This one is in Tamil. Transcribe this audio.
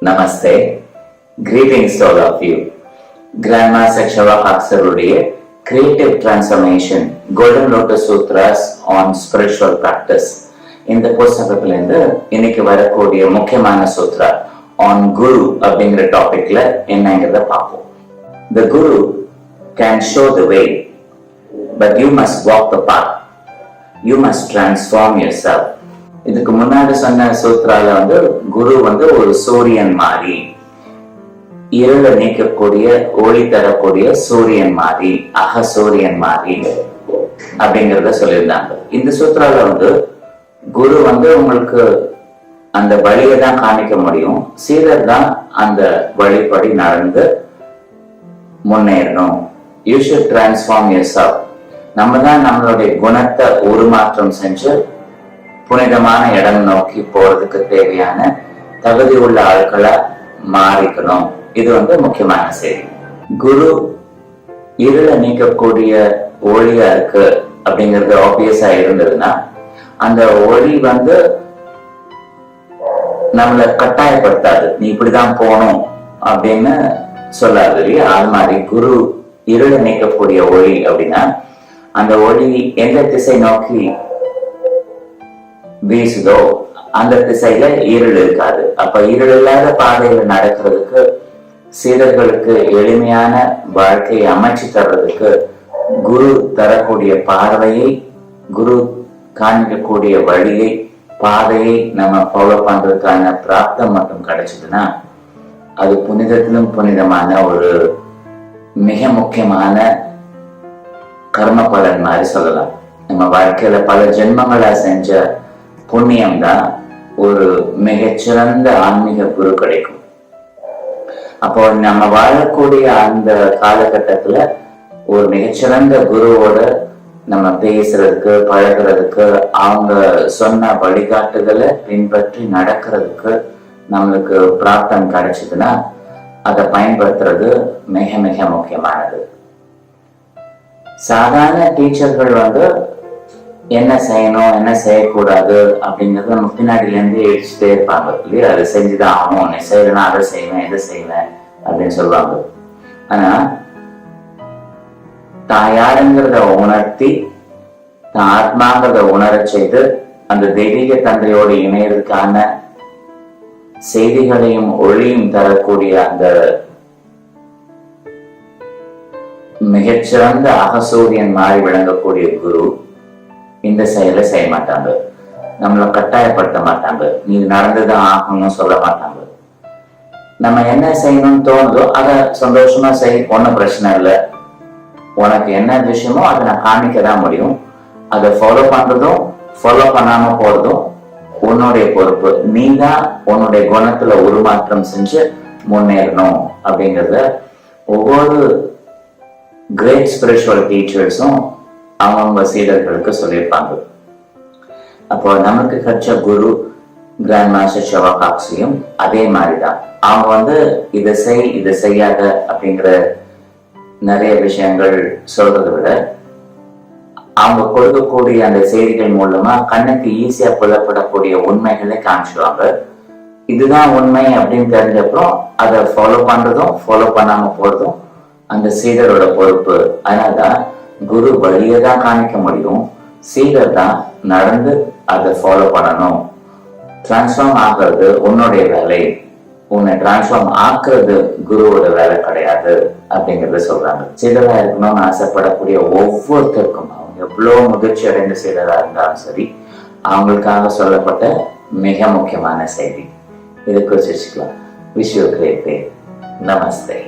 Namaste. Greetings to all of you. Grandmaster Shava Haksaruடைய Creative Transformation Golden Lotus Sutras on Spiritual Practice. இந்த புஸ்தகத்துல இருந்து இன்னைக்கு வரக்கூடிய முக்கியமான சூத்ரா on Guru அப்படிங்கிற டாபிக்ல என்னங்கிறத பார்ப்போம். The Guru can show the way, but you must walk the path. You must transform yourself. இதுக்கு முன்னாடி சொன்ன சூத்ரால குரு ஒரு சூரியன் மாதிரி, இருள நீக்கக்கூடிய ஒளி தரக்கூடிய சூரியன் மாதிரி, சூரியன் மாதிரி அப்படிங்கறத சொல்லியிருந்தாங்க. இந்த சூத்ரால குரு உங்களுக்கு அந்த வழியை தான் காமிக்க முடியும். சீடர் தான் அந்த வழிபடி நடந்து முன்னேறணும். You should transform yourself. நம்ம தான் நம்மளுடைய குணத்தை உருமாற்றம் செஞ்சு புனிதமான இடம் நோக்கி போறதுக்கு தேவையான தகுதி உள்ள ஆட்களா மாறிக்கணும். இது முக்கியமான செய்தி. குரு இருள நீக்கக்கூடிய ஒளியா இருக்கு அப்படிங்கிறது ஆப்வியஸா இருந்ததுன்னா, அந்த ஒளி நம்மளை கட்டாயப்படுத்தாது, நீ இப்படிதான் போகணும் அப்படின்னு சொல்லாது இல்லையா? அது மாதிரி குரு இருள நீக்கக்கூடிய ஒளி அப்படின்னா, அந்த ஒளி எந்த திசை நோக்கி வீசுதோ அந்த திசையில இருள் இருக்காது. அப்ப இருள் இல்லாத பாதையில நடக்கிறதுக்கு, சீடர்களுக்கு எளிமையான வாழ்க்கையை அமைச்சு தர்றதுக்கு குரு தரக்கூடிய பார்வையை, குரு காண்பிக்கக்கூடிய வழியை, பாதையை நம்ம ஃபாலோ பண்றதுக்கான பிராப்தம் மட்டும் கிடைச்சதுன்னா, அது புனிதத்திலும் புனிதமான ஒரு மிக முக்கியமான கர்ம பலன் மாதிரி சொல்லலாம். நம்ம வாழ்க்கையில பல ஜென்மங்களா செஞ்ச புண்ணியம் தான் ஒரு மிகச்சிறந்த ஆன்மீக குரு கிடைக்கும். அப்போ நம்ம வாழக்கூடிய அந்த காலகட்டத்துல ஒரு மிகச்சிறந்த குருவோட நம்ம பேசுறதுக்கு, பழகிறதுக்கு, அவங்க சொன்ன வழிகாட்டுதலை பின்பற்றி நடக்கிறதுக்கு நம்மளுக்கு பிராப்தம் கிடைச்சதுன்னா, அதை பயன்படுத்துறது மிக மிக முக்கியமானது. சாதாரண டீச்சர்கள் என்ன செய்யணும் என்ன செய்யக்கூடாது அப்படிங்கறது நம்ம பின்னாடில இருந்து எழுச்சிட்டே இருப்பாங்க இல்லையா? அதை செஞ்சுதான் ஆகணும், உன்னை செய்யறேன்னா அதை செய்வேன், இதை செய்வேன் அப்படின்னு சொல்லுவாங்க. ஆனா தான் யாருங்கிறத உணர்த்தி, தான் ஆத்மாங்கிறத உணர செய்து, அந்த தெய்வீக தந்தையோடு இணையறதுக்கான செய்திகளையும் ஒளியும் தரக்கூடிய அந்த மிகச்சிறந்த அகசூரியன் மாறி விளங்கக்கூடிய குரு இந்த செயலை செய்ய மாட்டாங்க. நம்மளை கட்டாயப்படுத்த மாட்டாங்க, நீ நடந்துதான் ஆகணும்னு சொல்ல மாட்டாங்க. நம்ம என்ன செய்யணும்னு தோணுதோ அதை சந்தோஷமா செய், ஒன்னும் பிரச்சனை இல்லை. உனக்கு என்ன விஷயமோ அதை நான் காமிக்கதான் முடியும். அதை ஃபாலோ பண்றதும் ஃபாலோ பண்ணாம போறதும் உன்னுடைய பொறுப்பு. நீ தான் உன்னுடைய குணத்துல உருமாற்றம் செஞ்சு முன்னேறணும் அப்படிங்கறத ஒவ்வொரு கிரேட் ஸ்பிரிச்சுவல் டீச்சர்ஸும் அவங்க சீடர்களுக்கு சொல்லியிருப்பாங்க. அப்போ நமக்கு கிடைச்ச குரு கிராண்ட் மாஸ்டர் ஷவா காக்ஸியும் அதே மாதிரிதான். அவங்க இதை செய் இதை செய்யாத அப்படிங்கிற நிறைய விஷயங்கள் சொல்றதை விட, அவங்க கொடுக்கக்கூடிய அந்த செய்திகள் மூலமா கண்ணுக்கு ஈஸியா புலப்படக்கூடிய உண்மைகளை காமிச்சிடுவாங்க. இதுதான் உண்மை அப்படின்னு தெரிஞ்சப்பறம் அதை ஃபாலோ பண்றதும் ஃபாலோ பண்ணாம போறதும் அந்த சீடரோட பொறுப்பு. அதனால்தான் குரு வழியை தான் காமிக்க முடியும், சீடர் தான் நடந்து அதை ஃபாலோ பண்ணணும். டிரான்ஸ்ஃபார்ம் ஆகிறது உன்னுடைய வேலை, உன்னை டிரான்ஸ்ஃபார்ம் ஆக்குறது குருவோட வேலை கிடையாது அப்படிங்கறத சொல்றாங்க. சீடரா இருக்கணும்னு ஆசைப்படக்கூடிய ஒவ்வொருத்தருக்கும், அவங்க எவ்வளவு முதிர்ச்சி அடைந்த சீடரா இருந்தாலும் சரி, அவங்களுக்காக சொல்லப்பட்ட மிக முக்கியமான செய்தி. இதுக்கு வச்சுக்கலாம். Wish you great day. Namaste.